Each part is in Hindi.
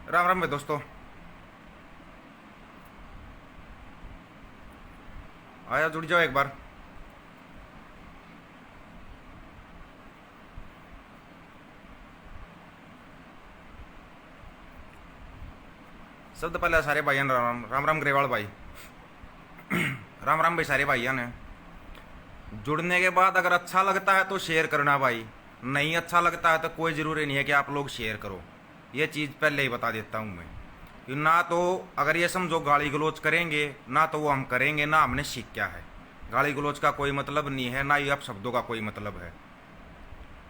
राम राम भाई दोस्तों। आया जुड़ जाओ एक बार। सबसे पहले सारे भाइयों राम राम राम राम ग्रेवाल भाई। राम राम भाई सारे भाइयों ने। जुड़ने के बाद अगर अच्छा लगता है तो शेयर करना भाई, नहीं अच्छा लगता है तो कोई ज़रूरी नहीं है कि आप लोग शेयर करो। ये चीज़ पहले ही बता देता हूँ मैं कि ना तो अगर ये समझो गाली गलौज करेंगे ना तो वो हम करेंगे, ना हमने सीखा है। गाली गलौज का कोई मतलब नहीं है, ना ही अब शब्दों का कोई मतलब है।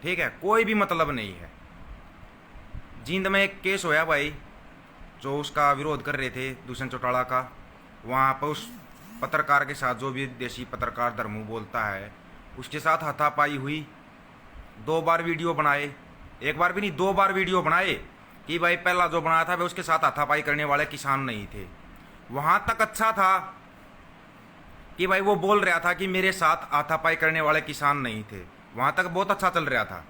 ठीक है, कोई भी मतलब नहीं है। जींद में एक केस होया भाई, जो उसका विरोध कर रहे थे दुष्यंत चौटाला का। वहाँ पर उस पत्रकार के साथ, जो भी देसी पत्रकार धर्मू बोलता है, उसके साथ हाथापाई हुई। 2 बार वीडियो बनाए, एक बार भी नहीं 2 बार वीडियो बनाए कि भाई पहला जो बनाया था वह उसके साथ हाथापाई करने वाले किसान नहीं थे। वहाँ तक अच्छा था कि भाई वो बोल रहा था कि मेरे साथ हाथापाई करने वाले किसान नहीं थे। वहाँ तक बहुत अच्छा चल रहा था।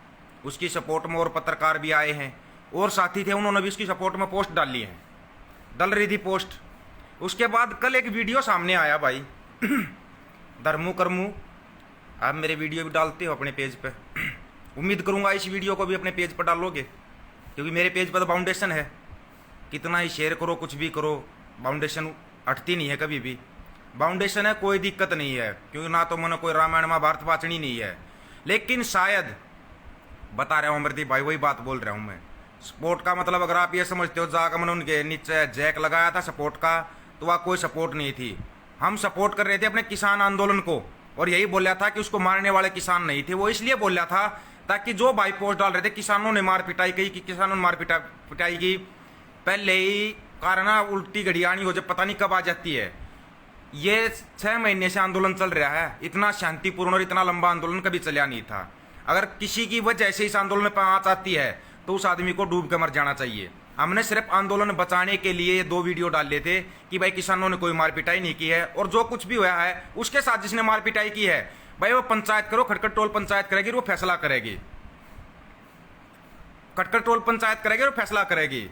उसकी सपोर्ट में और पत्रकार भी आए हैं और साथी थे, उन्होंने भी उसकी सपोर्ट में पोस्ट डाली है, डल रही थी पोस्ट। उसके बाद कल एक वीडियो सामने आया भाई। धर्मू करमू, आप मेरे वीडियो भी डालते हो अपने पेज पे। उम्मीद करूंगा इस वीडियो को भी अपने पेज पर डालोगे, क्योंकि मेरे पेज पर तो बाउंडेशन है। कितना ही शेयर करो, कुछ भी करो, बाउंडेशन हटती नहीं है कभी भी। बाउंडेशन है, कोई दिक्कत नहीं है, क्योंकि ना तो मैंने कोई रामायण महाभारत वाचनी नहीं है। लेकिन शायद बता रहा हूँ अमरदीप भाई, वही बात बोल रहा हूँ मैं। सपोर्ट का मतलब अगर आप ये समझते हो जाकर मैंने उनके नीचे जैक लगाया था सपोर्ट का, तो वह कोई सपोर्ट नहीं थी। हम सपोर्ट कर रहे थे अपने किसान आंदोलन को, और यही बोला था कि उसको मारने वाले किसान नहीं थे। वो इसलिए बोला था ताकि जो भाई पोस्ट डाल रहे थे किसानों ने मार पिटाई की, कि किसानों ने मार पिटाई की, पहले ही कारण उल्टी घड़ी आनी हो, जब पता नहीं कब आ जाती है। ये 6 महीने से आंदोलन चल रहा है। इतना शांतिपूर्ण और इतना लंबा आंदोलन कभी चलिया नहीं था। अगर किसी की वजह से इस आंदोलन में आँच आती है तो उस आदमी को डूब कर मर जाना चाहिए। हमने सिर्फ आंदोलन बचाने के लिए ये 2 वीडियो डाले थे कि भाई किसानों ने कोई मार पिटाई नहीं की है, और जो कुछ भी हुआ है उसके साथ जिसने मार पिटाई की है भाई वो पंचायत करो, खटखट टोल पंचायत करेगी, वो फैसला करेगी। खटखट टोल पंचायत करेगी और फैसला करेगी।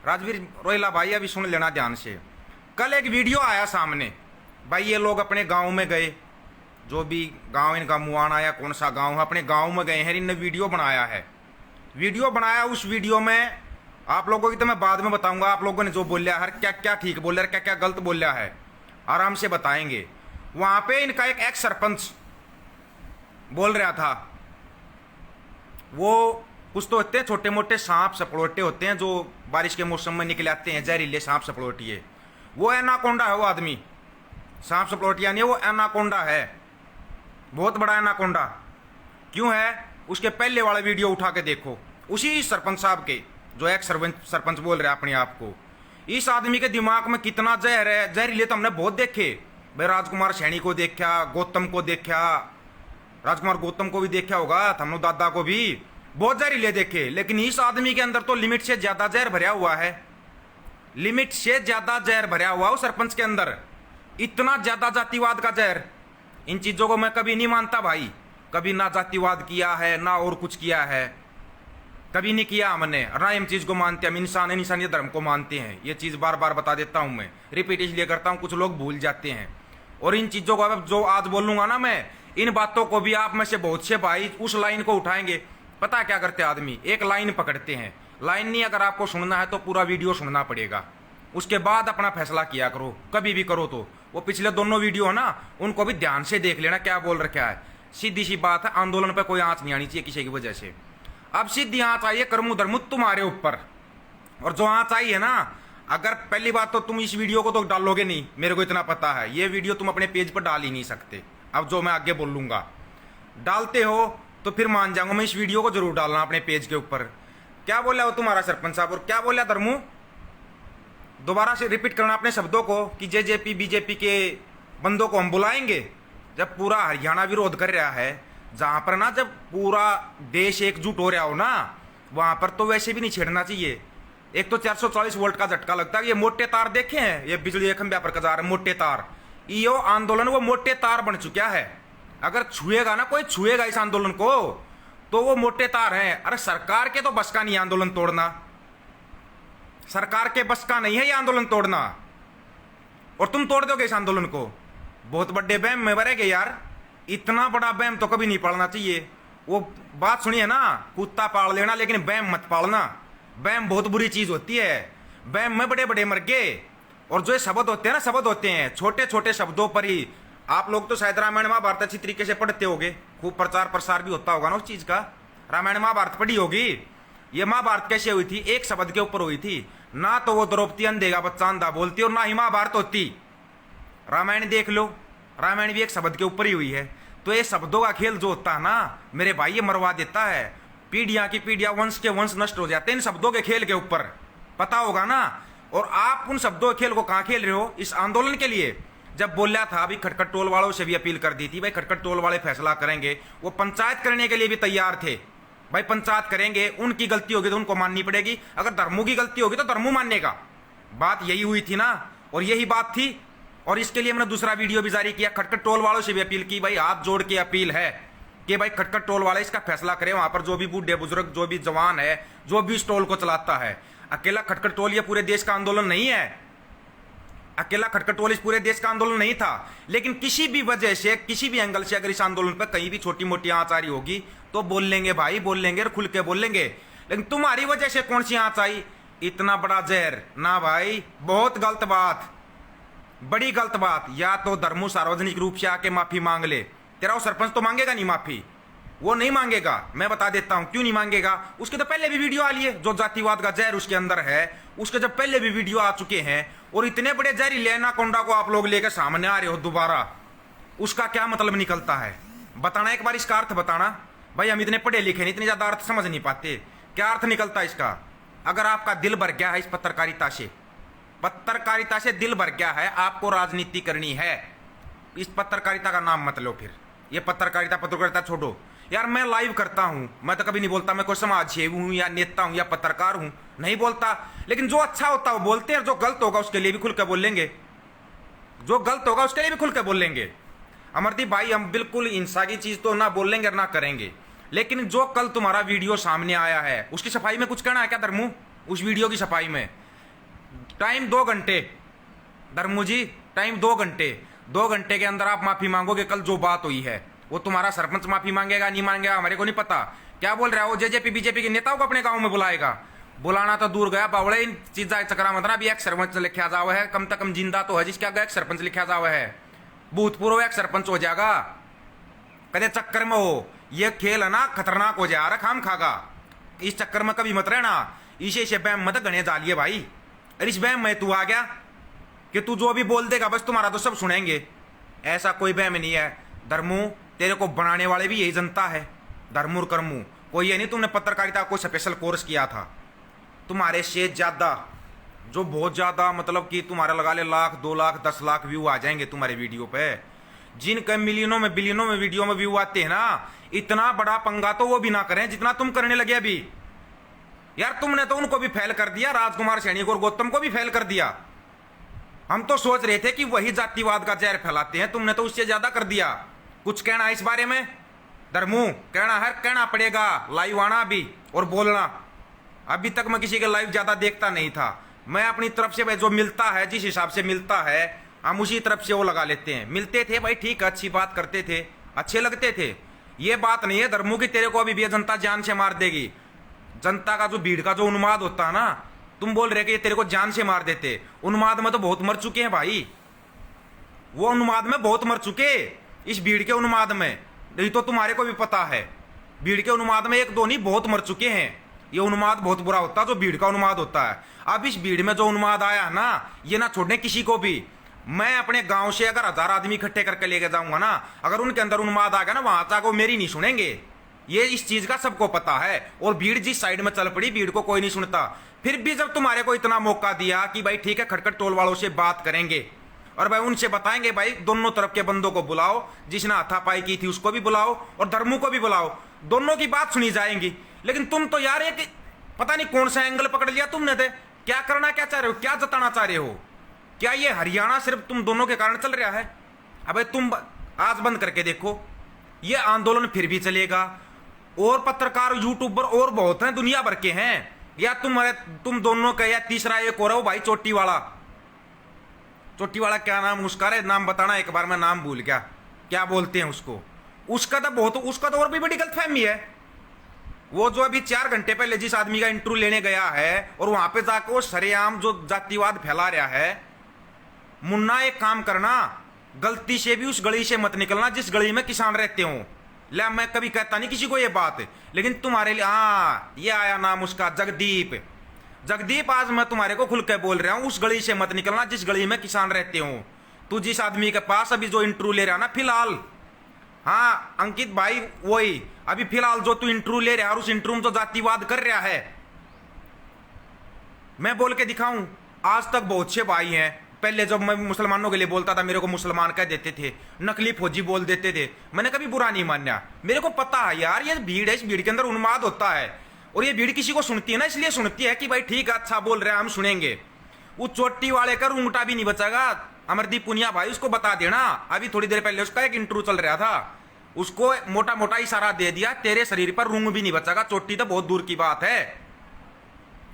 राजवीर रोहिला भाई अभी सुन लेना ध्यान से। कल एक वीडियो आया सामने भाई, ये लोग अपने गांव में गए, जो भी गांव इनका मुआना या कौन सा गांव है, अपने गांव में गए हैं, इनने वीडियो बनाया है। वीडियो बनाया, उस वीडियो में आप लोगों की तो मैं बाद में बताऊंगा, आप लोगों ने जो बोलिया है, क्या क्या ठीक बोल रहा है, क्या क्या गलत बोलिया है, आराम से बताएंगे। वहां पे इनका एक एक्स सरपंच बोल रहा था, वो कुछ तो होते हैं छोटे मोटे सांप सपड़ोटे होते हैं जो बारिश के मौसम में निकले आते हैं, जहरीले सांप सपड़ोटिए। वो एनाकोंडा है वो आदमी, सांप सपड़ोटिया नहीं है, वो एनाकोंडा है, बहुत बड़ा एनाकोंडा। क्यों है? उसके पहले वाला वीडियो उठा के देखो, उसी सरपंच साहब के, जो एक सरपंच बोल रहे हैं अपने आप को। इस आदमी के दिमाग में कितना जहर है। जहरीले तो हमने बहुत देखे भाई, राजकुमार सैनी को देखा, गौतम को देखा, राजकुमार गौतम को भी देखा होगा, थमनो दादा को भी, बहुत जहरीले देखे। लेकिन इस आदमी के अंदर तो लिमिट से ज्यादा जहर भरा हुआ है, लिमिट से ज्यादा जहर भरा हुआ है सरपंच के अंदर। इतना ज्यादा जातिवाद का जहर। इन चीजों को मैं कभी नहीं मानता भाई, कभी ना जातिवाद किया है ना और कुछ किया है, कभी नहीं किया हमने, ना हम चीज को मानते हैं। हम इंसान है, इंसानियत धर्म को मानते हैं। ये चीज बार बार बता देता हूं मैं, रिपीट इसलिए करता हूं, कुछ लोग भूल जाते हैं। और इन चीजों को अब जो आज बोलूंगा ना मैं, इन बातों को भी आप में से बहुत से भाई उस लाइन को उठाएंगे। पता क्या करते आदमी, एक लाइन पकड़ते हैं। लाइन नहीं, अगर आपको सुनना है तो पूरा वीडियो सुनना पड़ेगा, उसके बाद अपना फैसला किया करो, कभी भी करो तो। वो पिछले दोनों वीडियो है ना, उनको भी ध्यान से देख लेना क्या बोल रखा है। सीधी सी बात है, आंदोलन पे कोई आंच नहीं आनी चाहिए किसी की वजह से। अब सीधी आंच आई है करमू धर्मू तुम्हारे ऊपर, और जो आंच आई है ना, अगर पहली बात तो तुम इस वीडियो को तो डालोगे नहीं, मेरे को इतना पता है। ये वीडियो तुम अपने पेज पर डाल ही नहीं सकते। अब जो मैं आगे बोलूंगा, डालते हो तो फिर मान जाऊंगा मैं, इस वीडियो को जरूर डालना अपने पेज के ऊपर। क्या बोला हो तुम्हारा सरपंच साहब, और क्या बोला धर्मू, दोबारा से रिपीट करना अपने शब्दों को कि जेजेपी बीजेपी के बंदों को हम बुलाएंगे। जब पूरा हरियाणा विरोध कर रहा है, जहां पर ना, जब पूरा देश एकजुट हो रहा हो ना, वहां पर तो वैसे भी नहीं छेड़ना चाहिए। एक तो 440 वोल्ट का झटका लगता है। ये मोटे तार देखे हैं, ये बिजली के खंभे पर जा रहे मोटे तार, यो आंदोलन वो मोटे तार बन चुका है। अगर छुएगा ना कोई, छुएगा इस आंदोलन को तो वो मोटे तार हैं। अरे सरकार के तो बस का नहीं आंदोलन तोड़ना। सरकार के बस का नहीं है ये आंदोलन तोड़ना, और तुम तोड़ दोगे इस आंदोलन को। बहुत बड़े बहम में भरेगे यार, इतना बड़ा बहम तो कभी नहीं पालना चाहिए। वो बात सुनिए ना, कुत्ता पाल लेना लेकिन बहम मत पालना। बहम बहुत बुरी चीज होती है, बहम में बड़े बड़े मर गए। और जो ये शब्द होते हैं ना, शब्द होते हैं छोटे छोटे शब्दों पर ही। आप लोग तो शायद रामायण महाभारत अच्छी तरीके से पढ़ते होगे, खूब प्रचार प्रसार भी होता होगा ना उस चीज का। रामायण महाभारत पढ़ी होगी। ये महाभारत कैसे हुई थी? एक शब्द के ऊपर हुई थी ना। तो वो द्रौपदी अंधे का बच्चा अंधा बोलती और ना ही महाभारत होती। रामायण देख लो, रामायण भी एक शब्द के ऊपर ही हुई है। तो ये शब्दों का खेल जो होता है ना मेरे भाई, ये मरवा देता है। पीढ़ियां की पीढ़ियां, वंश के वंश नष्ट हो जाते हैं इन शब्दों के खेल के ऊपर, पता होगा ना। और आप उन शब्दों के खेल को कहां खेल रहे हो? इस आंदोलन के लिए जब बोला था अभी खटखट टोल वालों से भी अपील कर दी थी, भाई खटखट टोल वाले फैसला करेंगे। वो पंचायत करने के लिए भी तैयार थे, भाई पंचायत करेंगे, उनकी गलती होगी तो उनको माननी पड़ेगी, अगर धर्मों की गलती होगी तो धर्मों माननेगा। बात यही हुई थी ना, और यही बात थी। और इसके लिए हमने दूसरा वीडियो भी जारी किया, खटखट टोल वालों से भी अपील की, भाई हाथ जोड़ के अपील है कि भाई खटखट टोल वाले इसका फैसला करें। वहां पर जो भी बूढ़े बुजुर्ग, जो भी जवान है, जो भी इस टोल को चलाता है, अकेला खटखट टोल ये पूरे देश का आंदोलन नहीं है। अकेला खटखट टोल इस पूरे देश का आंदोलन नहीं था। लेकिन किसी भी वजह से, किसी भी एंगल से अगर इस आंदोलन पर कहीं भी छोटी मोटी आंच आ रही होगी तो बोल लेंगे भाई, बोल लेंगे और खुल के बोल लेंगे। लेकिन तुम्हारी वजह से कौन सी आंच आई? इतना बड़ा जहर ना भाई, बहुत गलत बात, बड़ी गलत बात। या तो धर्मू सार्वजनिक रूप से आके माफी मांग ले। तेरा वो सरपंच तो मांगेगा नहीं माफी, वो नहीं मांगेगा। मैं बता देता हूं क्यों नहीं मांगेगा। उसके तो पहले भी वीडियो आ लिए, जो जातिवाद का जहर उसके अंदर है, उसके जब पहले भी वीडियो आ चुके हैं। और इतने बड़े जहरीले एनाकोंडा को आप लोग लेकर सामने आ रहे हो दोबारा, उसका क्या मतलब निकलता है? बताना एक बार इसका अर्थ बताना। भाई हम इतने पढ़े लिखे नहीं, इतने ज्यादा अर्थ समझ नहीं पाते, क्या अर्थ निकलता है इसका? अगर आपका दिल भर गया है इस पत्रकारिता से, पत्रकारिता से दिल भर गया है, आपको राजनीति करनी है, इस पत्रकारिता का नाम मत लो। फिर ये पत्रकारिता छोड़ो यार। मैं लाइव करता हूं, मैं तो कभी नहीं बोलता मैं कोई समाज सेवी हूं या नेता हूं या पत्रकार हूं, नहीं बोलता। लेकिन जो अच्छा होता है वो बोलते हैं, जो गलत होगा उसके लिए भी खुल के बोलेंगे, जो गलत होगा उसके लिए भी खुल के बोलेंगे। अमरदीप भाई, हम बिल्कुल हिंसा की चीज तो ना बोलेंगे ना करेंगे। लेकिन जो कल तुम्हारा वीडियो सामने आया है उसकी सफाई में कुछ कहना है क्या धर्मू? उस वीडियो की सफाई में टाइम 2 घंटे, धर्मू जी टाइम 2 घंटे, 2 घंटे के अंदर आप माफी मांगोगे। कल जो बात हुई है वो तुम्हारा सरपंच माफी मांगेगा नहीं मांगेगा हमारे को नहीं पता। क्या बोल रहा है वो? जेजेपी बीजेपी के नेताओं को अपने गांव में बुलाएगा। बुलाना तो दूर गया बावड़े, इन चीजा चक्रा मत ना। अभी एक सरपंच लिखा जावा है, कम से कम जिंदा तो है जिसके आगे एक सरपंच लिखा जावा है, भूतपूर्व एक सरपंच हो जाएगा। कदे चक्कर में हो, ये खेल है ना खतरनाक हो जाए, खाम खागा। इस चक्कर में कभी मत रहना, इसे बैम मत गणे डालिए भाई। अरे इस बैम में तू आ गया कि तू जो भी बोल देगा बस तुम्हारा तो सब सुनेंगे, ऐसा कोई बैम नहीं है। धर्मू तेरे को बनाने वाले भी यही जनता है, धर्मूर कर्मू। कोई ये नहीं तुमने पत्रकारिता को स्पेशल कोर्स किया था। तुम्हारे से ज्यादा, जो बहुत ज्यादा मतलब कि तुम्हारे लगा ले 1 लाख 2 लाख 10 लाख व्यू आ जाएंगे तुम्हारे वीडियो पे। जिनके मिलियनों में बिलियनों में वीडियो में व्यू आते हैं ना, इतना बड़ा पंगा तो वो भी ना करें जितना तुम करने लगे अभी। यार तुमने तो उनको भी फेल कर दिया, राजकुमार सैनिक और गौतम को भी फेल कर दिया। हम तो सोच रहे थे कि वही जातिवाद का जहर फैलाते हैं, तुमने तो उससे ज्यादा कर दिया। कुछ कहना है इस बारे में धर्मू? कहना है, कहना पड़ेगा। लाइव आना अभी और बोलना। अभी तक मैं किसी के लाइव ज्यादा देखता नहीं था, मैं अपनी तरफ से भाई जो मिलता है, जिस हिसाब से मिलता है हम उसी तरफ से वो लगा लेते हैं। मिलते थे भाई ठीक, अच्छी बात करते थे, अच्छे लगते थे। ये बात नहीं है धर्मू की तेरे को अभी भी जनता जान से मार देगी। जनता का जो भीड़ का जो उन्माद होता है ना, तुम बोल रहे कि ये तेरे को जान से मार देते। उन्माद में तो बहुत मर चुके हैं भाई, वो उन्माद में बहुत मर चुके, इस भीड़ के उन्माद में। नहीं तो तुम्हारे को भी पता है, भीड़ के उन्माद में 1 2 नहीं बहुत मर चुके हैं। ये उन्माद बहुत बुरा होता है जो भीड़ का उन्माद होता है। अब इस भीड़ में जो उन्माद आया ना, ये ना छोड़ने किसी को भी। मैं अपने गांव से अगर 1000 आदमी इकट्ठे करके लेके जाऊंगा ना, अगर उनके अंदर उन्माद आ गया ना, वहां तक वो मेरी नहीं सुनेंगे। ये इस चीज का सबको पता है। और भीड़ जिस साइड में चल पड़ी, भीड़ को कोई नहीं सुनता। फिर भी जब तुम्हारे को इतना मौका दिया कि भाई ठीक है खटखट टोल वालों से बात करेंगे और भाई उनसे बताएंगे, भाई दोनों तरफ के बंदों को बुलाओ, जिसने हाथापाई की थी उसको भी बुलाओ और धर्मू को भी बुलाओ, दोनों की बात सुनी जाएंगी। लेकिन तुम तो यार एक पता नहीं कौन सा एंगल पकड़ लिया तुमने। थे क्या करना क्या चाह रहे हो, क्या जताना चाह रहे हो? क्या ये हरियाणा सिर्फ तुम दोनों के कारण चल रहा है? अबे तुम आज बंद करके देखो, ये आंदोलन फिर भी चलेगा। और पत्रकार यूट्यूबर और बहुत हैं, दुनिया भर के हैं, या तुम दोनों का, या तीसरा एक हो रहा हो भाई चोटी वाला क्या नाम उसका, रे नाम बताना एक बार, मैं नाम भूल गया, क्या बोलते हैं उसको। उसका तो और भी बड़ी गलतफहमी है। वो जो अभी 4 घंटे पहले जिस आदमी का इंटरव्यू लेने गया है और वहां पे जाकर वो सरेआम जो जातिवाद फैला रहा है, मुन्ना एक काम करना, गलती से भी उस गली से मत निकलना जिस गली में किसान रहते हो। ले मैं कभी कहता नहीं किसी को ये बात, लेकिन तुम्हारे लिए हाँ ये आया नाम उसका, जगदीप आज मैं तुम्हारे को खुल के बोल रहा हूं, उस गली से मत निकलना जिस गली में किसान रहते हो। तू जिस आदमी के पास अभी जो इंटरव्यू ले रहा ना फिलहाल, हाँ अंकित भाई वही अभी फिलहाल जो तू इंटरव्यू ले रहा है और उस इंटरव्यू में जो जातिवाद कर रहा है, मैं बोल के दिखाऊं, आज तक बहुत से भाई हैं। पहले जब मैं मुसलमानों के लिए बोलता था मेरे को मुसलमान कह देते थे, नकली फौजी बोल देते थे, मैंने कभी बुरा नहीं माना। मेरे को पता है यार ये भीड़ है, इस भीड़ के अंदर उन्माद होता है और ये भीड़ किसी को सुनती है ना, इसलिए सुनती है कि भाई ठीक है अच्छा बोल रहे हैं हम सुनेंगे। वो चोटी वाले का ऊँगटा भी नहीं बचेगा। अमरदीप पुनिया भाई उसको बता देना, अभी थोड़ी देर पहले उसका एक इंटरव्यू चल रहा था, उसको मोटा मोटा इशारा दे दिया, तेरे शरीर पर रूंग भी नहीं बचेगा। चोटी तो बहुत दूर की बात है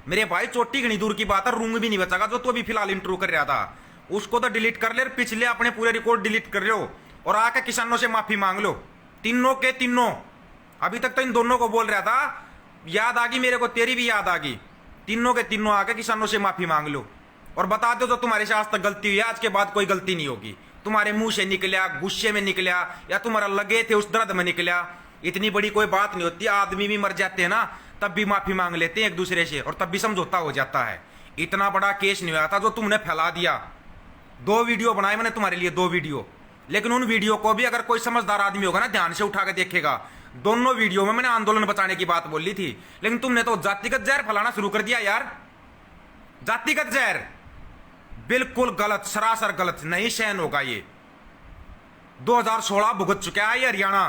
मेरे भाई, चोटी घनी दूर की बात है, रूंग भी नहीं बचेगा। जो तू अभी फिलहाल इंटरव्यू कर रहा था उसको तो डिलीट कर ले, पिछले अपने पूरे रिकॉर्ड डिलीट कर लो और आके किसानों से माफी मांग लो, तीनों के तीनों। अभी तक तो इन दोनों को बोल रहा था, याद आ गई मेरे को, तेरी भी याद आ गई, तीनों के तीनों आके किसानों से माफी मांग लो और बता दो जो तुम्हारे से आज तक गलती हुई है, आज के बाद कोई गलती नहीं होगी। तुम्हारे मुंह से निकला, गुस्से में निकला, या तुम्हारा लगे थे उस दर्द में निकला, इतनी बड़ी कोई बात नहीं होती। आदमी भी मर जाते हैं ना तब भी माफी मांग लेते हैं एक दूसरे से और तब भी समझौता हो जाता है। इतना बड़ा केस नहीं हुआ था जो तुमने फैला दिया। 2 वीडियो बनाए मैंने तुम्हारे लिए, 2 वीडियो, लेकिन उन वीडियो को भी अगर कोई समझदार आदमी होगा ना ध्यान से उठा के देखेगा, दोनों वीडियो में मैंने आंदोलन बचाने की बात बोली थी, लेकिन तुमने तो जातिगत जहर फैलाना शुरू कर दिया यार। जातिगत जहर बिल्कुल गलत, सरासर गलत, नहीं सहन होगा ये। 2016 भुगत चुका है ये हरियाणा।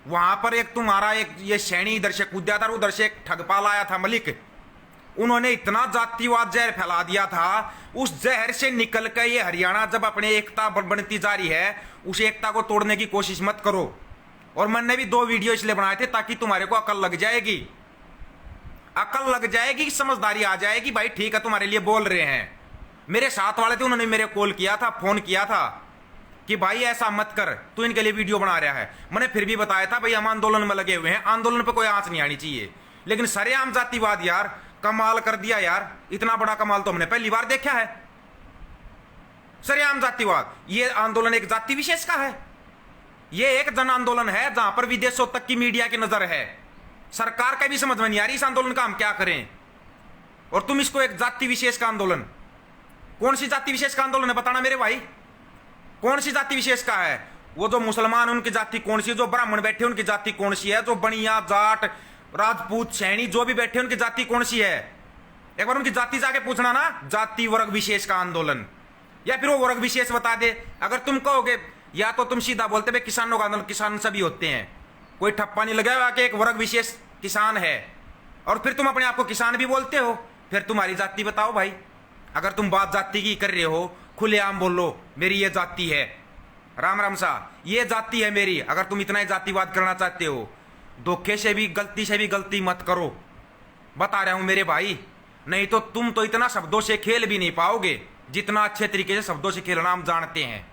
वहां पर एक तुम्हारा एक ये सैनी इधर से कूदा था, उधर से एक ठगपाल आया था मलिक, उन्होंने इतना जातिवाद जहर फैला दिया था। उस जहर से निकल कर ये हरियाणा जब अपने एकता बनती जा रही है, उस एकता को तोड़ने की कोशिश मत करो। और मैंने भी 2 वीडियो इसलिए बनाए थे ताकि तुम्हारे को अकल लग जाएगी, अकल लग जाएगी, समझदारी आ जाएगी, भाई ठीक है तुम्हारे लिए बोल रहे हैं। मेरे साथ वाले थे, उन्होंने मेरे कॉल किया था, फोन किया था कि भाई ऐसा मत कर, तू इनके लिए वीडियो बना रहा है। मैंने फिर भी बताया था भाई हम आंदोलन में लगे हुए हैं, आंदोलन पे कोई आंच नहीं आनी चाहिए। लेकिन सरेआम जातिवाद यार, कमाल कर दिया यार, इतना बड़ा कमाल तो हमने पहली बार देखा है। सरेआम जातिवाद, ये आंदोलन एक जाति विशेष का है, ये एक जन आंदोलन है जहां पर विदेशों तक की मीडिया की नजर है। सरकार का भी समझ में नहीं आ रही इस आंदोलन का हम क्या करें, और तुम इसको एक जाति विशेष का आंदोलन। कौन सी जाति विशेष का आंदोलन है बताना मेरे भाई, कौन सी जाति विशेष का है? वो जो मुसलमान उनकी जाति कौन सी है, जो ब्राह्मण बैठे उनकी जाति कौन सी है, जो बनिया जाट राजपूत सैनी जो भी बैठे उनकी जाति कौन सी है? एक बार उनकी जाति जाके पूछना ना, जाति वर्ग विशेष का आंदोलन, या फिर वो वर्ग विशेष बता दे। अगर तुम कहोगे, या तो तुम सीधा बोलते भाई किसानों का आंदोलन, किसान सभी होते हैं, कोई ठप्पा नहीं लगाया कि एक वर्ग विशेष किसान है, और फिर तुम अपने आप को किसान भी बोलते हो, फिर तुम्हारी जाति बताओ भाई। अगर तुम बात जाति की कर रहे हो, खुलेआम बोलो मेरी ये जाति है, राम राम सा ये जाति है मेरी। अगर तुम इतना ही जातिवाद करना चाहते हो, धोखे से भी गलती मत करो, बता रहा हूं मेरे भाई, नहीं तो तुम तो इतना शब्दों से खेल भी नहीं पाओगे जितना अच्छे तरीके से शब्दों से खेलना हम जानते हैं।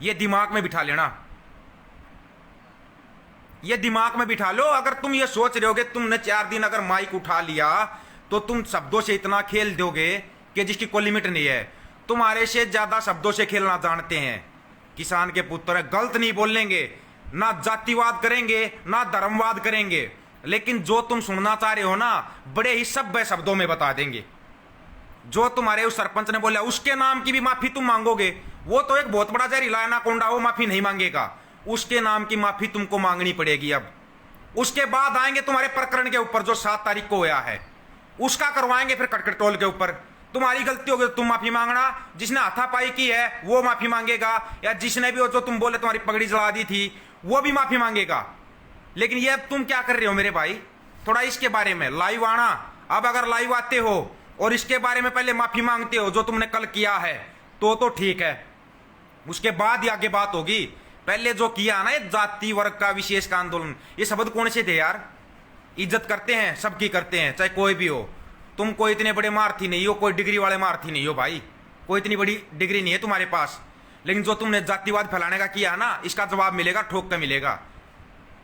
ये दिमाग में बिठा लेना, ये दिमाग में बिठा लो। अगर तुम ये सोच रहे होगे तुमने 4 दिन अगर माइक उठा लिया तो तुम शब्दों से इतना खेल दोगे कि जिसकी कोई लिमिट नहीं है। तुम्हारे से ज्यादा शब्दों से खेलना जानते हैं। किसान के पुत्र गलत नहीं बोलेंगे, ना जातिवाद करेंगे ना धर्मवाद करेंगे, लेकिन जो तुम सुनना चाह रहे हो ना बड़े ही सभ्य शब्दों में बता देंगे। जो तुम्हारे उस सरपंच ने बोला उसके नाम की भी माफी तुम मांगोगे, वो तो एक बहुत बड़ा जहरीला एनाकोंडा, वो माफी नहीं मांगेगा, उसके नाम की माफी तुमको मांगनी पड़ेगी। अब उसके बाद आएंगे तुम्हारे प्रकरण के ऊपर जो 7 तारीख को हुआ है, उसका करवाएंगे फिर कटकटोल के ऊपर। तुम्हारी गलती होगी तो तुम माफी मांगना, जिसने हाथापाई की है वो माफी मांगेगा, या जिसने भी जो तुम बोले तुम्हारी पगड़ी जला दी थी वो भी माफी मांगेगा। लेकिन ये अब तुम क्या कर रहे हो मेरे भाई, थोड़ा इसके बारे में लाइव आना। अब अगर लाइव आते हो और इसके बारे में पहले माफी मांगते हो जो तुमने कल किया है तो ठीक है, उसके बाद ही आगे बात होगी। पहले जो किया ना ये जाति वर्ग का विशेष का आंदोलन, ये शब्द कौन से थे यार? इज्जत करते हैं सबकी करते हैं, चाहे कोई भी हो, तुम कोई इतने बड़े मार्थी नहीं हो, कोई डिग्री वाले मार्थी नहीं हो भाई, कोई इतनी बड़ी डिग्री नहीं है तुम्हारे पास। लेकिन जो तुमने जातिवाद फैलाने का किया है ना, इसका जवाब मिलेगा, ठोक कर मिलेगा।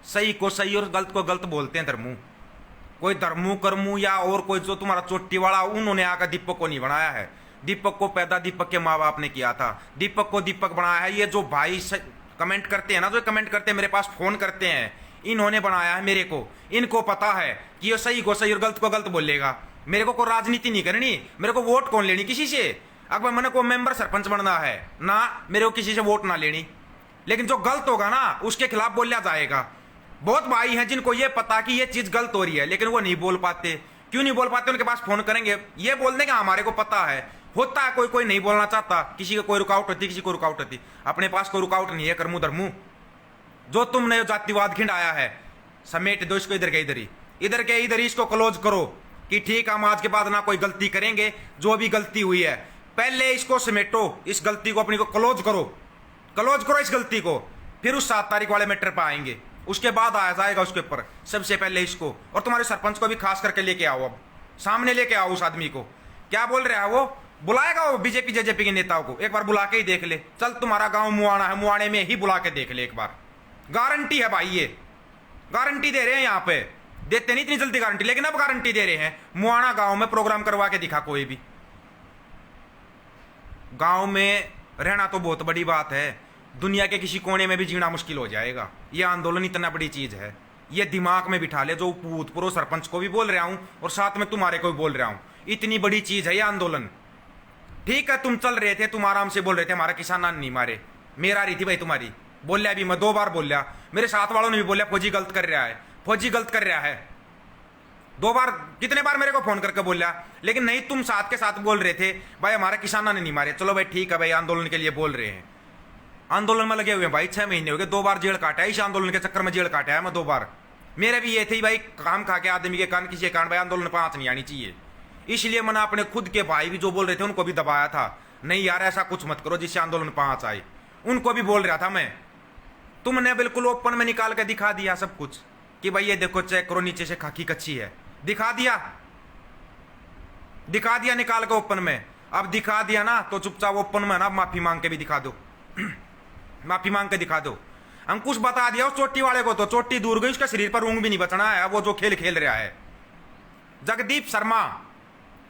सही को सही और गलत को गलत बोलते हैं धर्मू। कोई धर्मू कर्मू या और कोई जो तुम्हारा चोटी वाला, उन्होंने आकर दीपक को नहीं बनाया है। दीपक को पैदा दीपक के माँ बाप ने किया था, दीपक को दीपक बनाया है। ये जो भाई कमेंट करते हैं ना, जो कमेंट करते हैं मेरे पास फोन करते हैं, इन्होंने बनाया है मेरे को। इनको पता है कि ये सही को सही और गलत को गलत बोलेगा। मेरे को कोई राजनीति नहीं करनी, मेरे को वोट कौन लेनी किसी से। अगर मैंने को मेंबर सरपंच बनना है ना, मेरे को किसी से वोट ना लेनी। लेकिन जो गलत होगा ना, उसके खिलाफ बोला जाएगा। बहुत भाई हैं जिनको ये पता कि ये चीज गलत हो रही है, लेकिन वो नहीं बोल पाते। क्यों नहीं बोल पाते? उनके पास फोन करेंगे, ये बोल देंगे हमारे को पता है। होता है कोई कोई नहीं बोलना चाहता, किसी को कोई रुकावट होती, किसी को रुकावट होती। अपने पास कोई रुकावट नहीं है। कर्मू धर्मू जो तुमने जातिवाद खिंडाया है, समेट दो इसको इधर के इधर ही, इधर के इधर ही इसको क्लोज करो कि ठीक हम आज के बाद ना कोई गलती करेंगे। जो भी गलती हुई है पहले इसको समेटो, इस गलती को अपनी को क्लोज करो, क्लोज करो इस गलती को। फिर उस 7 तारीख वाले मैटर पर आएंगे, उसके बाद आया जाएगा उसके ऊपर। सबसे पहले इसको, और तुम्हारे सरपंच को भी खास करके लेके आओ, अब सामने लेके आओ उस आदमी को। क्या बोल रहा है वो? बुलाएगा वो बीजेपी जेजेपी के नेताओं को, एक बार बुला के ही देख ले। चल तुम्हारा गांव मुआना है, मुआने में ही बुला के देख ले एक बार। गारंटी है भाई, ये गारंटी दे रहे हैं। यहाँ पे देते नहीं इतनी जल्दी गारंटी, लेकिन अब गारंटी दे रहे हैं। मुआना गांव में प्रोग्राम करवा के दिखा कोई भी। गांव में रहना तो बहुत बड़ी बात है, दुनिया के किसी कोने में भी जीना मुश्किल हो जाएगा। यह आंदोलन इतना बड़ी चीज है, ये दिमाग में बिठा ले। जो भूतपूर्व सरपंच को भी बोल रहा हूं और साथ में तुम्हारे को भी बोल रहा हूं, इतनी बड़ी चीज है ये आंदोलन। ठीक है, तुम चल रहे थे, तुम आराम से बोल रहे थे, हमारा किसान नहीं मारे, मेरा रही थी भाई तुम्हारी। बोलिया भी मैं 2 बार बोलिया, मेरे साथ वालों ने भी बोलिया फौजी गलत कर रहा है, फौजी गलत कर रहा है। 2 बार, कितने बार मेरे को फोन करके बोलिया, लेकिन नहीं, तुम साथ के साथ बोल रहे थे भाई हमारे किसाना ने नहीं मारे। चलो भाई ठीक है भाई, आंदोलन के लिए बोल रहे हैं, आंदोलन में लगे हुए हैं भाई। 6 महीने हो गए, 2 बार जेल काटा है, इस आंदोलन के चक्कर में जेल काटा है मैं 2 बार। मेरे भी ये थे भाई, काम खा के आदमी के कान किसी के कान भाई आंदोलन पर आंच नहीं आनी चाहिए। इसलिए मैंने अपने खुद के भाई भी जो बोल रहे थे उनको भी दबाया था, नहीं यार ऐसा कुछ मत करो जिससे आंदोलन पर आंच आए। उनको भी बोल रहा था मैं। तुमने बिल्कुल ओपन में निकाल के दिखा दिया सब कुछ कि भाई ये देखो चेक करो, नीचे से खाकी कच्ची है। दिखा दिया, दिखा दिया निकाल के ओपन में। अब दिखा दिया ना तो चुपचाप ओपन में ना माफी मांग के भी दिखा दो, माफी मांग के दिखा दो। अंकुश बता दिया उस चोटी वाले को, तो चोटी दूर गई, उसका शरीर पर ऊंग भी नहीं बचना है। वो जो खेल खेल रहा है जगदीप शर्मा,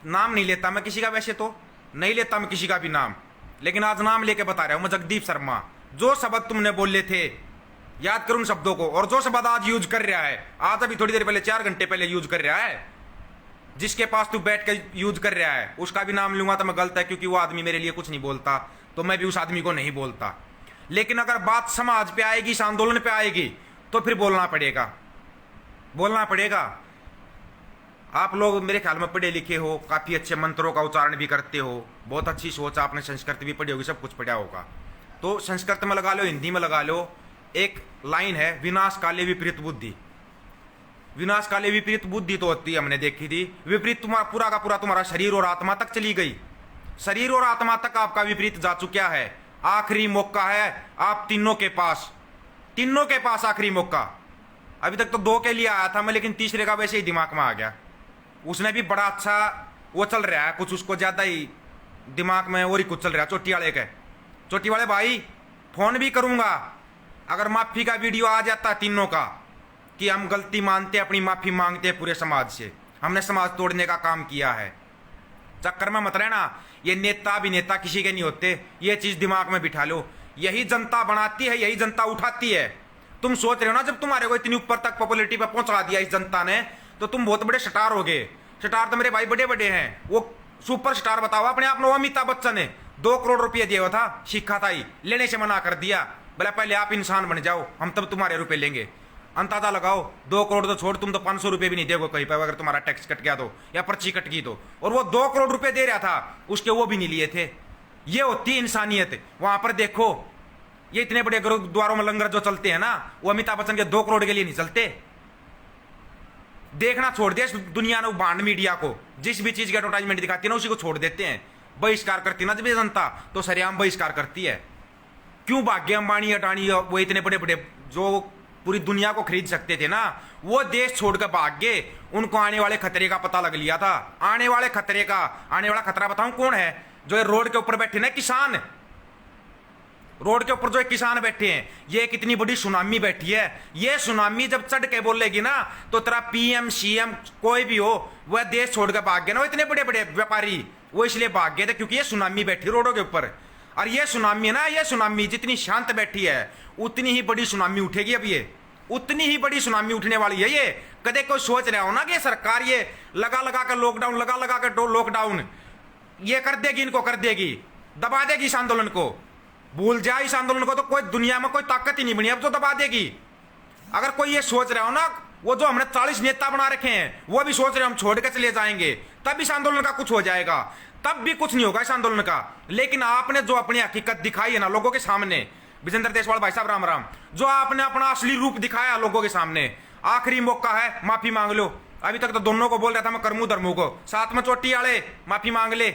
नाम नहीं लेता मैं किसी का, वैसे तो नहीं लेता मैं किसी का भी नाम, लेकिन आज नाम लेके बता रहा हूं मैं, जगदीप शर्मा। जो शब्द तुमने बोले थे, याद करूं शब्दों को, और जो शब्द आज यूज कर रहा है, आज अभी थोड़ी देर पहले 4 घंटे पहले यूज कर रहा है, जिसके पास तू बैठ के यूज कर रहा है, उसका भी नाम लूंगा तो मैं गलत है, क्योंकि वो आदमी मेरे लिए कुछ नहीं बोलता, तो मैं भी उस आदमी को नहीं बोलता। लेकिन अगर बात समाज पे आएगी, इस आंदोलन पे आएगी, तो फिर बोलना पड़ेगा, बोलना पड़ेगा। आप लोग मेरे ख्याल में पढ़े लिखे हो, काफी अच्छे मंत्रों का उच्चारण भी करते हो, बहुत अच्छी सोच, आपने संस्कृत भी पढ़ी होगी, सब कुछ पढ़ा होगा। तो संस्कृत में लगा लो, हिंदी में लगा लो, एक लाइन है, विनाश काले विपरीत बुद्धि। विनाश काले विपरीत बुद्धि तो होती है, हमने देखी थी। विपरीत तुम्हारा पूरा का पूरा तुम्हारा शरीर और आत्मा तक चली गई, शरीर और आत्मा तक आपका विपरीत जा चुका है। आखिरी मौका है आप तीनों के पास, तीनों के पास आखिरी मौका। अभी तक तो 2 के लिए आया था मैं, लेकिन तीसरे का वैसे ही दिमाग में आ गया। उसने भी बड़ा अच्छा वो चल रहा है, कुछ उसको ज्यादा ही दिमाग में और ही कुछ चल रहा है। चोटी वाले के, चोटी वाले भाई फोन भी करूंगा अगर माफी का वीडियो आ जाता तीनों का, कि हम गलती मानते, अपनी माफी मांगते हैं पूरे समाज से, हमने समाज तोड़ने का काम किया है। चक्कर में मत रहना, ये नेता भी नेता किसी के नहीं होते, ये चीज दिमाग में बिठा लो। यही जनता बनाती है, यही जनता उठाती है। तुम सोच रहे हो ना, जब तुम्हारे को इतनी ऊपर तक पॉपुलैरिटी पे पहुंचा दिया इस जनता ने, तो तुम बहुत बड़े स्टार हो गए। स्टार तो मेरे भाई बड़े बड़े हैं, वो सुपर स्टार बताओ अपने आप में। अमिताभ बच्चन ने 2 करोड़ रुपये दिया था, सीखा था ही, लेने से मना कर दिया, बोला पहले आप इंसान बन जाओ, हम तब तुम्हारे रुपए लेंगे। अंदाजा लगाओ, 2 करोड़ तो छोड़, तुम तो 500 रुपये भी नहीं दोगे कहीं पर, अगर तुम्हारा टैक्स कट गया तो, या पर्ची कट गई तो। और वो 2 करोड़ रुपए दे रहा था, उसके वो भी नहीं लिए थे। ये होती इंसानियत। वहां पर देखो, ये इतने बड़े गुरुद्वारों में लंगर जो चलते हैं ना, वो अमिताभ बच्चन के 2 करोड़ के लिए नहीं चलते। देखना छोड़ दिया दुनिया ने, भांड मीडिया को, जिस भी चीज की एडवर्टाइजमेंट दिखाती है ना, उसी को छोड़ देते हैं। बहिष्कार करती ना जब ये जनता, तो सरेआम बहिष्कार करती है। क्यों भाग्य अंबानी अटानी वो इतने बड़े बड़े जो पूरी दुनिया को खरीद सकते थे ना, वो देश छोड़कर भाग गए। उनको आने वाले खतरे का पता लग लिया था। आने वाले खतरे का, आने वाला खतरा बताऊं कौन है? जो ये रोड के ऊपर बैठे ना किसान, रोड के ऊपर जो किसान बैठे हैं, ये कितनी बड़ी सुनामी बैठी है। ये सुनामी जब चढ़ के बोलेगी ना, तो तेरा पीएम सीएम कोई भी हो, वह देश छोड़कर भाग गए ना। इतने बड़े बड़े व्यापारी वो इसलिए भाग गए थे क्योंकि ये सुनामी बैठी रोडों के ऊपर। और ये सुनामी है ना, ये सुनामी जितनी शांत बैठी है उतनी ही बड़ी सुनामी उठेगी। अब ये उतनी ही बड़ी सुनामी उठने वाली है। ये कदे कोई सोच रहा हो ना कि सरकार ये लगा लगा कर लॉकडाउन, लगा लगा कर लॉकडाउन ये कर देगी, इनको कर देगी, दबा देगी इस आंदोलन को। भूल जाए इस आंदोलन को, तो कोई दुनिया में कोई ताकत ही नहीं बनी अब जो दबा देगी। अगर कोई ये सोच रहा हो ना, वो जो हमने 40 नेता बना रखे हैं वो भी सोच रहे हम छोड़ के चले जाएंगे, तब इस आंदोलन का कुछ हो जाएगा, तब भी कुछ नहीं होगा इस आंदोलन का। लेकिन आपने जो अपनी हकीकत दिखाई है ना लोगों के सामने, विजेंद्र देशवाल भाई साहब राम राम, जो आपने अपना असली रूप दिखाया लोगों के सामने, आखिरी मौका है, माफी मांग लो। अभी तक तो दोनों को बोल रहा था मैं करमू धर्मू को, साथ में चोटी वाले माफी मांग ले।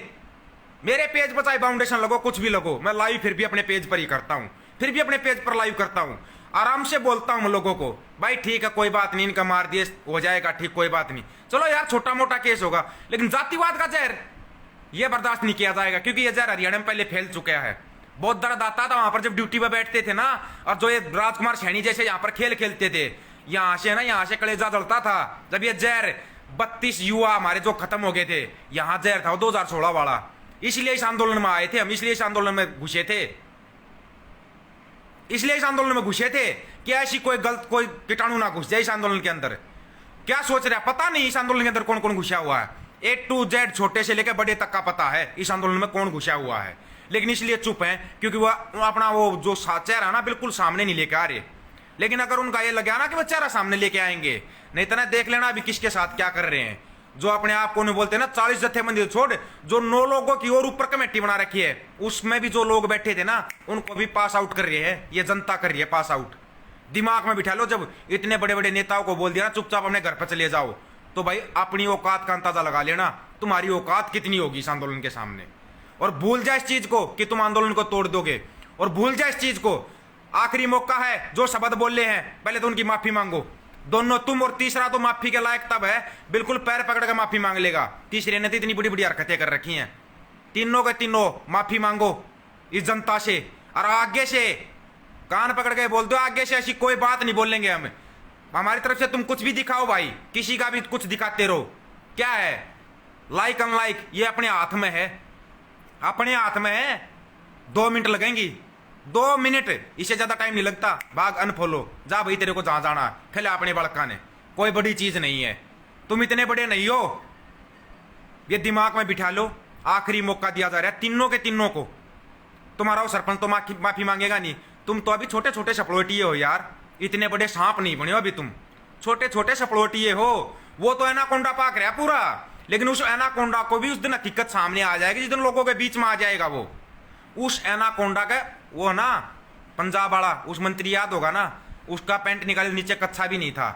मेरे पेज पर चाहे फाउंडेशन लगो, कुछ भी लगो, मैं लाइव फिर भी अपने पेज पर ही करता हूं, फिर भी अपने पेज पर लाइव करता हूं, आराम से बोलता हूं लोगों को, भाई ठीक है कोई बात नहीं, इनका मार दिए हो जाएगा ठीक, कोई बात नहीं, चलो यार छोटा मोटा केस होगा। लेकिन जातिवाद का जहर ये बर्दाश्त नहीं किया जाएगा, क्योंकि ये जहर हरियाणा में पहले फैल चुका है। बहुत दर्द आता था वहां पर जब ड्यूटी पर बैठते थे ना, और जो ये राजकुमार सैनी जैसे यहाँ पर खेल खेलते थे, यहाँ से ना, यहाँ से कलेजा जलता था। जब ये जहर 32 युवा हमारे जो खत्म हो गए थे, यहाँ जहर था वो 2016 वाला, इसलिए इस आंदोलन में आए थे हम, इसलिए इस आंदोलन में घुसे थे, इसलिए इस आंदोलन में घुसे थे कि ऐसी कोई गलत कोई कीटाणु ना घुस जाए इस आंदोलन के अंदर। क्या सोच रहे हैं पता नहीं इस आंदोलन के अंदर कौन कौन घुसा हुआ है, A to Z छोटे से लेकर बड़े तक का पता है इस आंदोलन में कौन घुसा हुआ है। लेकिन इसलिए चुप है क्योंकि वो अपना वो जो चेहरा ना बिल्कुल सामने नहीं लेके आ रहे। लेकिन अगर उनका ये लगा ना कि वो चेहरा सामने लेके आएंगे, नहीं तो ना देख लेना अभी किसके साथ क्या कर रहे हैं। जो अपने आप को नहीं बोलते ना 40 जत्थेबंदी छोड़, जो 9 लोगों की और ऊपर कमेटी बना रखी है, उसमें भी जो लोग बैठे थे ना उनको भी पास आउट कर रहे हैं, ये जनता कर रही है पास आउट। दिमाग में बिठा लो, जब इतने बड़े बड़े नेताओं को बोल दिया ना चुपचाप अपने घर पर चले जाओ, तो भाई अपनी औकात का अंदाजा लगा लेना, तुम्हारी औकात कितनी होगी इस आंदोलन के सामने। और भूल जाए इस चीज को कि तुम आंदोलन को तोड़ दोगे, और भूल जाए इस चीज को, आखिरी मौका है, जो शब्द बोले हैं पहले तो उनकी माफी मांगो, दोनों तुम, और तीसरा तो माफी के लायक तब है बिल्कुल पैर पकड़ कर माफी मांग लेगा। तीसरे ने तो इतनी बड़ी बड़ी हरकतें कर रखी हैं, तीनों के तीनों माफी मांगो इस जनता से, और आगे से कान पकड़ के बोल दो, आगे से ऐसी कोई बात नहीं बोलेंगे हम, हमारी तरफ से तुम कुछ भी दिखाओ भाई, किसी का भी कुछ दिखाते रहो। क्या है लाइक अनलाइक, ये अपने हाथ में है, अपने हाथ में है। 2 मिनट लगेंगी, 2 मिनट, इससे ज्यादा टाइम नहीं लगता। भाग अनफॉलो, जा भाई तेरे को जहां जाना खेला अपने बड़का ने, कोई बड़ी चीज नहीं है, तुम इतने बड़े नहीं हो, ये दिमाग में बिठा लो। आखिरी मौका दिया जा रहा है तीनों के तीनों को। तुम्हारा वो सरपंच तो माफी मांगेगा नहीं, तुम तो अभी छोटे छोटे सपलोटिए हो यार, इतने बड़े सांप नहीं बने हो अभी तुम, छोटे छोटे सपलोटिए हो। वो तो एनाकोंडा पाक रहा पूरा, लेकिन उस एनाकोंडा को भी उस दिन हकीकत सामने आ जाएगी जिस दिन लोगों के बीच में आ जाएगा वो। उस एनाकोंडा का वो ना पंजाब वाला उस मंत्री याद होगा ना, उसका पैंट निकाले नीचे कच्छा भी नहीं था,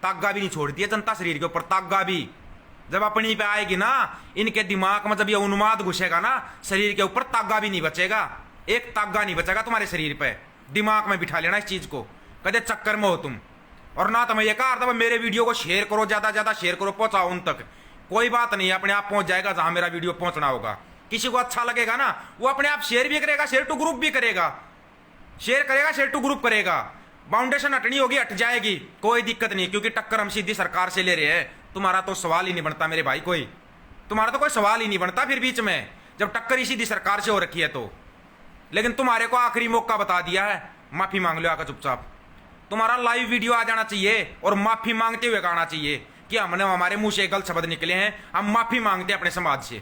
तागा भी नहीं छोड़ दिया जनता शरीर के ऊपर, तागा भी। जब अपनी पे आएगी ना इनके दिमाग में, जब ये उन्माद घुसेगा ना शरीर के ऊपर, तागा भी नहीं बचेगा, एक तागा नहीं बचेगा तुम्हारे शरीर पे। दिमाग में बिठा लेना इस चीज को, कदे चक्कर में हो तुम। और ना तो मैं ये कहा था मेरे वीडियो को शेयर करो, ज्यादा ज्यादा शेयर करो, पहुंचाओ उन तक, कोई बात नहीं, अपने आप पहुंच जाएगा जहां मेरा वीडियो पहुंचना होगा। किसी को अच्छा लगेगा ना वो अपने आप शेयर भी करेगा, शेयर टू ग्रुप भी करेगा, शेयर करेगा, शेयर टू ग्रुप करेगा। बाउंडेशन हटनी होगी हट जाएगी, कोई दिक्कत नहीं, क्योंकि टक्कर हम सीधी सरकार से ले रहे हैं। तुम्हारा तो सवाल ही नहीं बनता मेरे भाई, कोई तुम्हारा तो कोई सवाल ही नहीं बनता फिर बीच में, जब टक्कर ही सीधी सरकार से हो रखी है तो। लेकिन तुम्हारे को आखिरी मौका बता दिया है, माफी मांग लो आकर चुपचाप। तुम्हारा लाइव वीडियो आ जाना चाहिए और माफी मांगते हुए कहना चाहिए कि हमने, हमारे मुंह से गलत शब्द निकले हैं, हम माफी मांगते हैं अपने समाज से,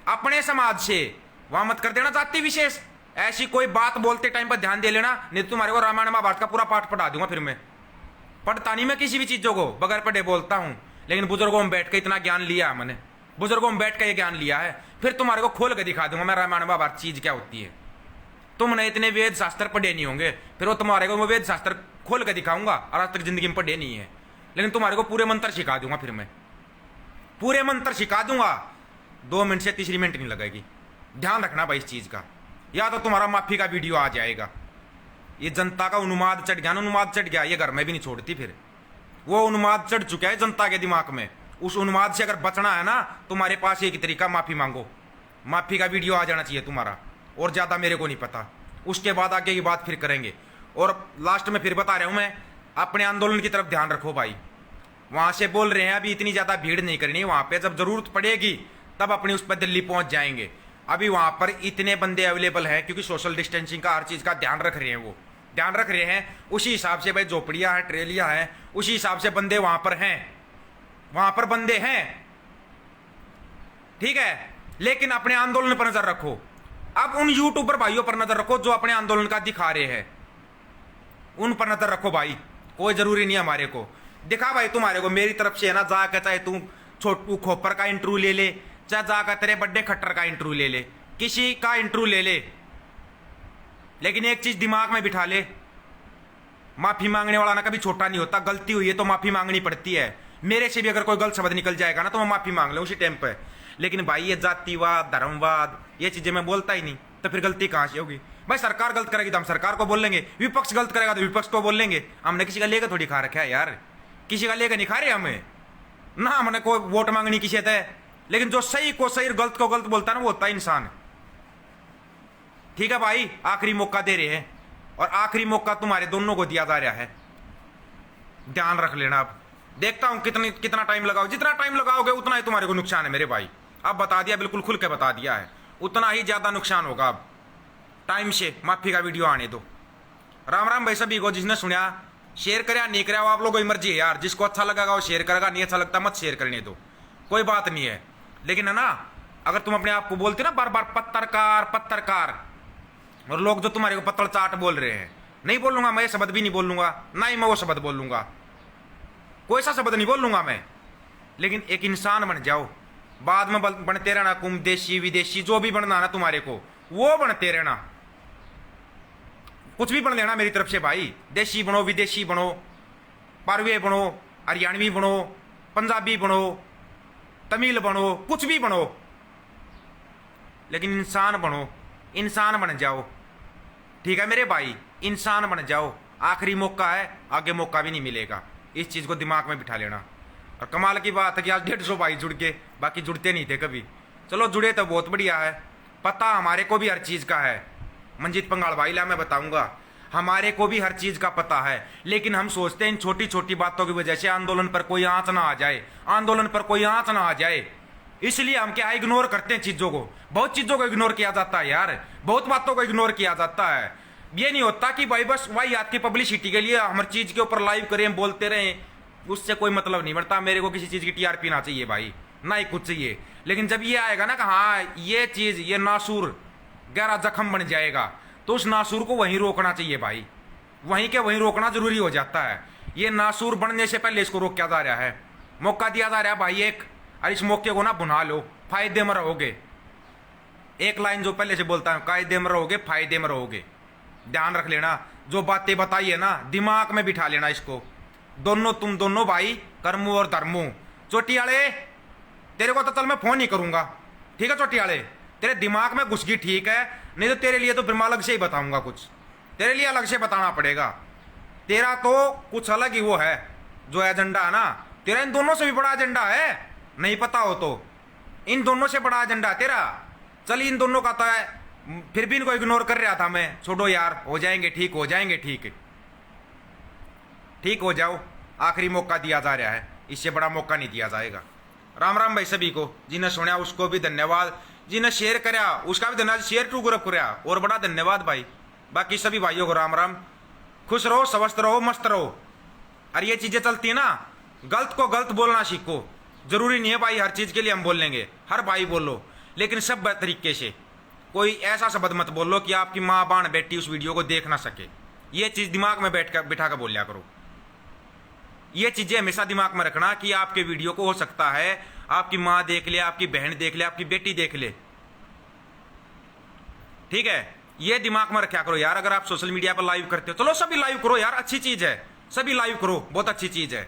अपने समाज से। वहां मत कर देना जाति विशेष, ऐसी कोई बात बोलते टाइम पर ध्यान दे लेना, नहीं तो तुम्हारे को रामायण महाभारत का पूरा पाठ पढ़ा दूंगा। फिर मैं पढ़ता नहीं, मैं किसी भी चीजों को बगैर पढ़े बोलता हूं, लेकिन बुजुर्गों में बैठ के इतना ज्ञान लिया है मैंने, बुजुर्गों में बैठ के ये ज्ञान लिया है। फिर तुम्हारे को खोल के दिखा दूंगा मैं रामायण महाभारत चीज क्या होती है। तुमने इतने वेद शास्त्र पढ़े नहीं होंगे, फिर वो तुम्हारे को वेद शास्त्र खोल के दिखाऊंगा, और आज तक जिंदगी में पढ़े नहीं है, लेकिन तुम्हारे को पूरे मंत्र सिखा दूंगा। फिर मैं पूरे मंत्र सिखा दूंगा, 2 मिनट से तीसरी मिनट नहीं लगेगी। ध्यान रखना भाई इस चीज का, या तो तुम्हारा माफी का वीडियो आ जाएगा, ये जनता का उन्माद चढ़ गया ना, उन्माद चढ़ गया, ये घर में भी नहीं छोड़ती फिर। वो उन्माद चढ़ चुका है जनता के दिमाग में। उस उन्माद से अगर बचना है ना, तुम्हारे पास एक तरीका, माफी मांगो। माफी का वीडियो आ जाना चाहिए तुम्हारा, और ज्यादा मेरे को नहीं पता। उसके बाद आगे की बात फिर करेंगे। और लास्ट में फिर बता रहा हूं मैं, अपने आंदोलन की तरफ ध्यान रखो भाई। वहां से बोल रहे हैं अभी इतनी ज्यादा भीड़ नहीं करनी, वहां पे जब जरूरत पड़ेगी तब अपनी उस पर दिल्ली पहुंच जाएंगे। अभी वहां पर इतने बंदे अवेलेबल हैं क्योंकि सोशल डिस्टेंसिंग का हर चीज का ध्यान रख रहे हैं, वो ध्यान रख रहे हैं। उसी हिसाब से भाई झोपड़ियां हैं, ट्रेलियां हैं, उसी हिसाब से बंदे वहां पर हैं, वहां पर बंदे हैं, ठीक है। लेकिन अपने आंदोलन पर नजर रखो। अब उन यूट्यूबर भाइयों पर नजर रखो जो अपने आंदोलन का दिखा रहे हैं, उन पर नजर रखो भाई। कोई जरूरी नहीं हमारे को दिखा भाई, तुम्हारे को मेरी तरफ से है ना, जाकर चाहे तू छोटू खोपर का इंटरव्यू ले ले, चाहे जाकर तेरे बड्डे खट्टर का इंटरव्यू ले ले, किसी का इंटरव्यू ले ले, लेकिन एक चीज दिमाग में बिठा ले, माफी मांगने वाला ना कभी छोटा नहीं होता। गलती हुई है तो माफी मांगनी पड़ती है। मेरे से भी अगर कोई गलत शब्द निकल जाएगा ना तो मैं माफी मांग लूं उसी टाइम पे। लेकिन भाई ये जातिवाद, धर्मवाद, ये चीजें मैं बोलता ही नहीं, तो फिर गलती कहां से होगी भाई? सरकार गलत करेगी तो हम सरकार को बोल लेंगे, विपक्ष गलत करेगा तो विपक्ष को बोल लेंगे। हमने किसी का लेकर थोड़ी खा रखा है यार, किसी का लेकर नहीं खा रहे हमें ना, हमने कोई वोट मांगनी किसी है। लेकिन जो सही को सही और गलत को गलत बोलता है ना, वो होता है इंसान। ठीक है भाई, आखिरी मौका दे रहे हैं, और आखिरी मौका तुम्हारे दोनों को दिया जा रहा है, ध्यान रख लेना। अब देखता हूं कितना टाइम लगाओ, जितना टाइम लगाओगे उतना ही तुम्हारे को नुकसान है मेरे भाई। अब बता दिया, बिल्कुल खुल के बता दिया है, उतना ही ज्यादा नुकसान होगा। अब टाइम से माफी का वीडियो आने दो। राम राम भाई सभी को, जिसने सुना शेयर करे नहीं करे, आप लोगों की मर्जी है यार। जिसको अच्छा लगेगा वो शेयर करेगा, नहीं अच्छा लगता मत शेयर करने दो, कोई बात नहीं है। लेकिन है ना, अगर तुम अपने आप को बोलते ना बार बार पत्रकार पत्रकार, और लोग जो तुम्हारे को पत्थर चाट बोल रहे हैं, नहीं बोलूंगा मैं, ये शब्द भी नहीं बोलूंगा, ना ही मैं वो शब्द बोलूंगा, कोई सा शब्द नहीं बोलूंगा मैं। लेकिन एक इंसान बन जाओ, बाद में बनते रहना कुम देशी विदेशी, जो भी बनना ना तुम्हारे को वो बनते रहना, कुछ भी बन लेना मेरी तरफ से भाई। देशी बनो, विदेशी बनो, पारवे बनो, हरियाणवी बनो, पंजाबी बनो, तमिल बनो, कुछ भी बनो, लेकिन इंसान बनो, इंसान बन जाओ। ठीक है मेरे भाई, इंसान बन जाओ। आखिरी मौका है, आगे मौका भी नहीं मिलेगा, इस चीज को दिमाग में बिठा लेना। और कमाल की बात है कि आज 150 भाई जुड़ के, बाकी जुड़ते नहीं थे कभी। चलो जुड़े तो बहुत बढ़िया है, पता हमारे को भी हर चीज का है। मंजीत पंगाल भाई ला मैं बताऊंगा, हमारे को भी हर चीज का पता है, लेकिन हम सोचते हैं इन छोटी छोटी बातों की वजह से आंदोलन पर कोई आंच ना आ जाए, आंदोलन पर कोई आंच ना आ जाए, इसलिए हम क्या इग्नोर करते हैं चीजों को। बहुत चीजों को इग्नोर किया जाता है यार, बहुत बातों को इग्नोर किया जाता है। ये नहीं होता कि भाई बस वही आपकी पब्लिसिटी के लिए हर चीज के ऊपर लाइव करें, बोलते रहें, उससे कोई मतलब नहीं बनता। मेरे को किसी चीज की टीआरपी ना चाहिए भाई, ना ही कुछ चाहिए। लेकिन जब ये आएगा ना कि हाँ ये चीज, ये नासूर गहरा जख्म बन जाएगा, तो उस नासूर को वहीं रोकना चाहिए भाई, वहीं के वहीं रोकना जरूरी हो जाता है। ये नासूर बनने से पहले इसको रोका जा रहा है, मौका दिया जा रहा है भाई एक, और इस मौके को ना भुना लो, फायदे में रहोगे। एक लाइन जो पहले से बोलता है, कायदे में रहोगे, फायदे में रहोगे। ध्यान रख लेना, जो बातें बताई है ना दिमाग में बिठा लेना इसको। दोनों तुम दोनों भाई, कर्मू और धर्मू। चोटियाले तेरे को तो चल मैं फोन ही करूंगा, ठीक है चोटियाले, तेरे दिमाग में घुस गई ठीक है, नहीं तो तेरे लिए तो फिर मैं अलग से ही बताऊंगा, कुछ तेरे लिए अलग से बताना पड़ेगा। तेरा तो कुछ अलग ही वो है जो एजेंडा है ना, तेरा इन दोनों से भी बड़ा एजेंडा है, नहीं पता हो तो इन दोनों से बड़ा एजेंडा है तेरा। चल इन दोनों का तो है, फिर भी इनको इग्नोर कर रहा था मैं, छोड़ो यार, हो जाएंगे ठीक, हो जाएंगे ठीक, ठीक हो जाओ। आखिरी मौका दिया जा रहा है, इससे बड़ा मौका नहीं दिया जाएगा। राम राम भाई सभी को, जिन्हें सुना उसको भी धन्यवाद, जिन्हें शेयर कराया उसका भी धन्यवाद, शेयर टू ग्रुप कराया और बड़ा धन्यवाद भाई। बाकी सभी भाइयों को राम राम, खुश रहो, स्वस्थ रहो, मस्त रहो। और ये चीजें चलती है ना, गलत को गलत बोलना सीखो। जरूरी नहीं है भाई हर चीज के लिए हम बोल लेंगे, हर भाई बोलो, लेकिन सब तरीके से। कोई ऐसा शब्द मत बोलो कि आपकी माँ बाण बेटी उस वीडियो को देख ना सके। ये चीज दिमाग में बिठा कर बोल लिया करो। ये चीजें हमेशा दिमाग में रखना कि आपके वीडियो को हो सकता है आपकी माँ देख ले, आपकी बहन देख ले, आपकी बेटी देख ले, ठीक है। ये दिमाग में रखा करो यार। अगर आप सोशल मीडिया पर लाइव करते हो, चलो सभी लाइव करो यार, अच्छी चीज है, सभी लाइव करो, बहुत अच्छी चीज है,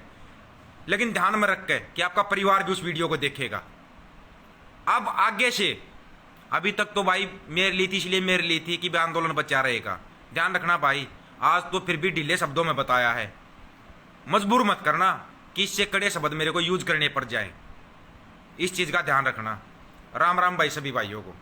लेकिन ध्यान में रख के कि आपका परिवार भी उस वीडियो को देखेगा। अब आगे से, अभी तक तो भाई मेरे लिए थी, इसलिए मेरे लिए थी कि आंदोलन बचा रहेगा। ध्यान रखना भाई, आज तो फिर भी ढीले शब्दों में बताया है, मजबूर मत करना कि इससे कड़े शब्द मेरे को यूज करने पड़ जाए। इस चीज़ का ध्यान रखना। राम राम भाई सभी भाइयों को।